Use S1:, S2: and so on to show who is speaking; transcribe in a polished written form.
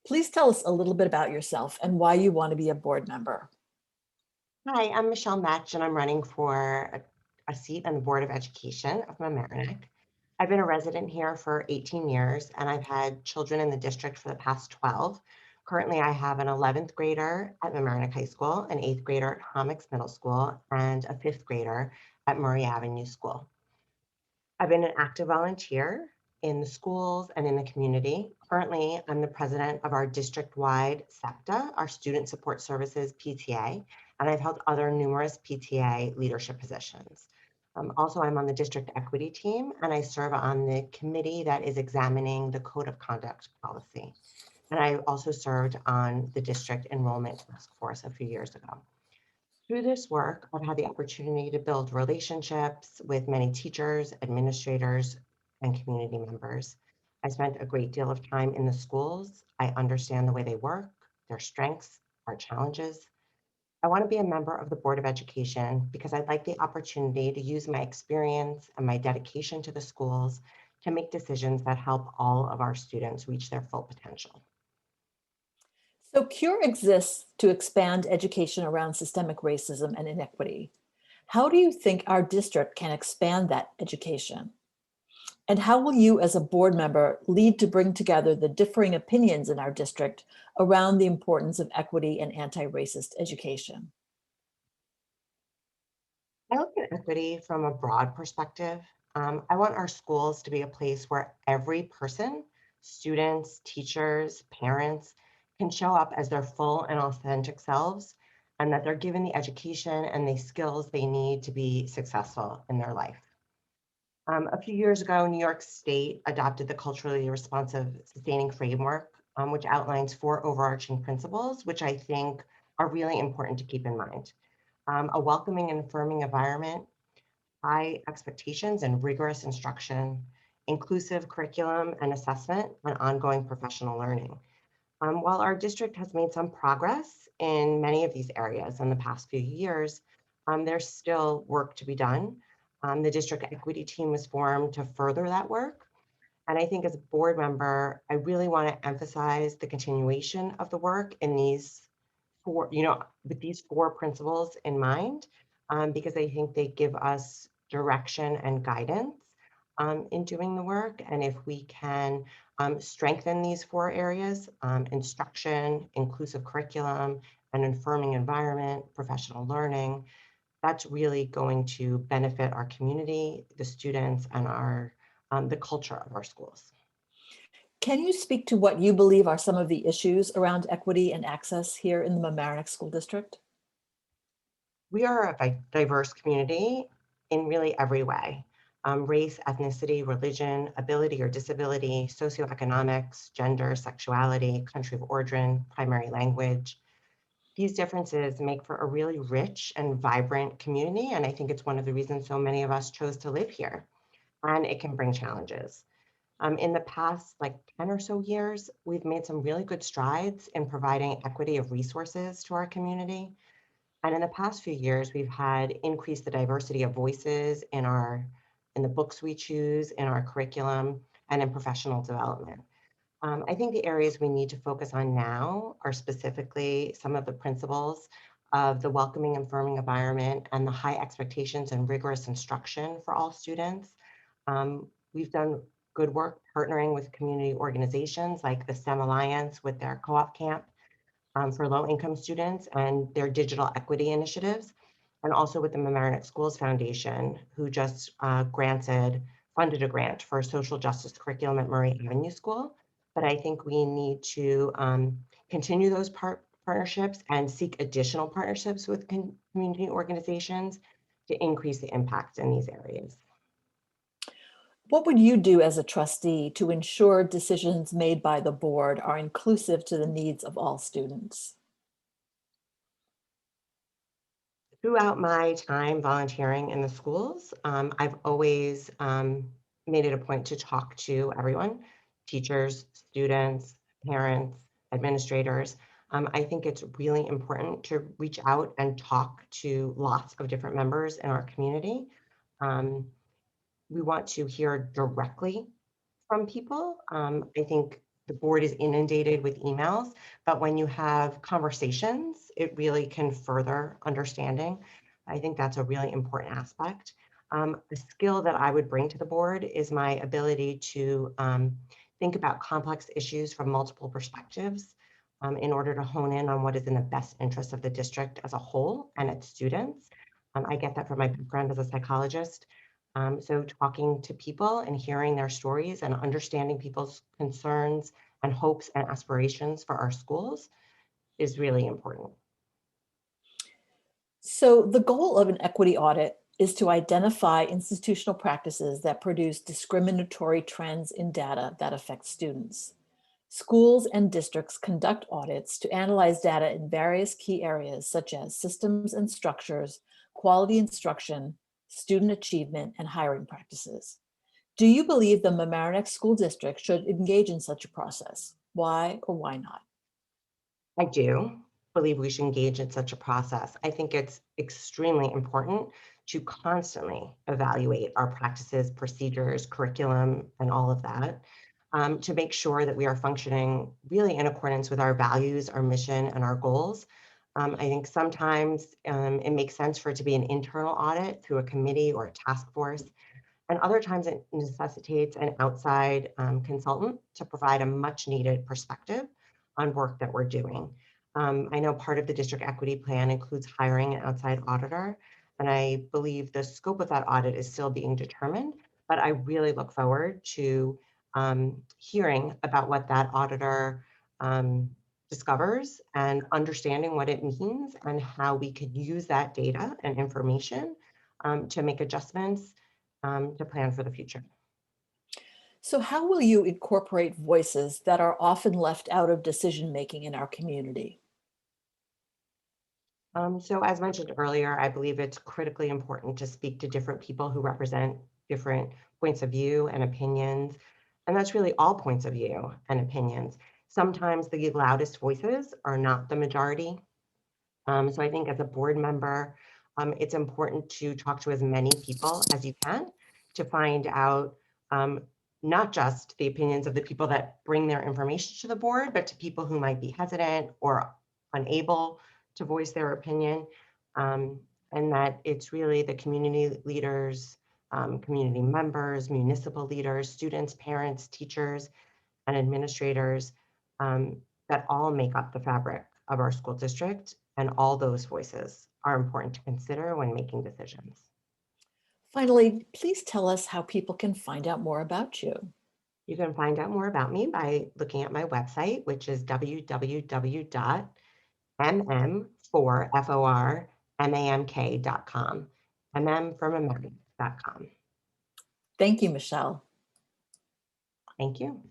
S1: Please tell us a little bit about yourself and why you want to be a board member.
S2: Hi, I'm Michele Metsch, and I'm running for a seat on the Board of Education of Mamaroneck. I've been a resident here for 18 years, and I've had children in the district for the past 12. Currently, I have an 11th grader at Mamaroneck High School, an 8th grader at Homix Middle School, and a 5th grader at Murray Avenue School. I've been an active volunteer in the schools and in the community. Currently, I'm the president of our district-wide SEPTA, our Student Support Services PTA, and I've held other numerous PTA leadership positions. Also, I'm on the district equity team, and I serve on the committee that is examining the code of conduct policy. And I also served on the district enrollment task force a few years ago. Through this work, I've had the opportunity to build relationships with many teachers, administrators, and community members. I spent a great deal of time in the schools. I understand the way they work, their strengths, our challenges. I want to be a member of the Board of Education because I'd like the opportunity to use my experience and my dedication to the schools to make decisions that help all of our students reach their full potential.
S1: So CURE exists to expand education around systemic racism and inequity. How do you think our district can expand that education? And how will you as a board member lead to bring together the differing opinions in our district around the importance of equity and anti-racist education?
S2: I look at equity from a broad perspective. I want our schools to be a place where every person, students, teachers, parents, can show up as their full and authentic selves, and that they're given the education and the skills they need to be successful in their life. A few years ago, New York State adopted the culturally responsive sustaining framework, which outlines 4 overarching principles, which I think are really important to keep in mind. A welcoming and affirming environment, high expectations and rigorous instruction, inclusive curriculum and assessment, and ongoing professional learning. While our district has made some progress in many of these areas in the past few years, there's still work to be done. The district equity team was formed to further that work. And I think as a board member, I really want to emphasize the continuation of the work in these 4, with these 4 principles in mind, because I think they give us direction and guidance in doing the work. And if we can strengthen these 4 areas, instruction, inclusive curriculum, an affirming environment, professional learning, that's really going to benefit our community, the students, and the culture of our schools.
S1: Can you speak to what you believe are some of the issues around equity and access here in the Mamaroneck School District?
S2: We are a diverse community in really every way. Race, ethnicity, religion, ability or disability, socioeconomics, gender, sexuality, country of origin, primary language. These differences make for a really rich and vibrant community, and I think it's one of the reasons so many of us chose to live here. And it can bring challenges. In the past, like 10 or so years, we've made some really good strides in providing equity of resources to our community. And in the past few years, we've had increased the diversity of voices in the books we choose, in our curriculum, and in professional development. I think the areas we need to focus on now are specifically some of the principles of the welcoming and affirming environment and the high expectations and rigorous instruction for all students. We've done good work partnering with community organizations like the STEM Alliance with their co-op camp for low-income students and their digital equity initiatives, and also with the Mamaroneck Schools Foundation, who just funded a grant for social justice curriculum at Murray Avenue School. But I think we need to continue those partnerships and seek additional partnerships with community organizations to increase the impact in these areas.
S1: What would you do as a trustee to ensure decisions made by the board are inclusive to the needs of all students?
S2: Throughout my time volunteering in the schools, I've always made it a point to talk to everyone, teachers, students, parents, administrators. I think it's really important to reach out and talk to lots of different members in our community. We want to hear directly from people. I think the board is inundated with emails, but when you have conversations, it really can further understanding. I think that's a really important aspect. A skill that I would bring to the board is my ability to think about complex issues from multiple perspectives in order to hone in on what is in the best interest of the district as a whole and its students. I get that from my background as a psychologist. So talking to people and hearing their stories and understanding people's concerns and hopes and aspirations for our schools is really important.
S1: So the goal of an equity audit is to identify institutional practices that produce discriminatory trends in data that affect students. Schools and districts conduct audits to analyze data in various key areas such as systems and structures, quality instruction, student achievement, and hiring practices. Do you believe the Mamaroneck School District should engage in such a process? Why or why not?
S2: I do believe we should engage in such a process. I think it's extremely important to constantly evaluate our practices, procedures, curriculum, and all of that to make sure that we are functioning really in accordance with our values, our mission, and our goals. I think sometimes it makes sense for it to be an internal audit through a committee or a task force. And other times it necessitates an outside consultant to provide a much needed perspective on work that we're doing. I know part of the district equity plan includes hiring an outside auditor, and I believe the scope of that audit is still being determined, but I really look forward to hearing about what that auditor discovers and understanding what it means and how we could use that data and information to make adjustments to plan for the future.
S1: So how will you incorporate voices that are often left out of decision-making in our community?
S2: So as mentioned earlier, I believe it's critically important to speak to different people who represent different points of view and opinions. And that's really all points of view and opinions. Sometimes the loudest voices are not the majority. So I think as a board member, it's important to talk to as many people as you can to find out not just the opinions of the people that bring their information to the board, but to people who might be hesitant or unable to voice their opinion. And that it's really the community leaders, community members, municipal leaders, students, parents, teachers, and administrators that all make up the fabric of our school district, and all those voices are important to consider when making decisions.
S1: Finally, please tell us how people can find out more about you.
S2: You can find out more about me by looking at my website, which is www.mm4formank.com, mmformamerica.com.
S1: Thank you, Michele.
S2: Thank you.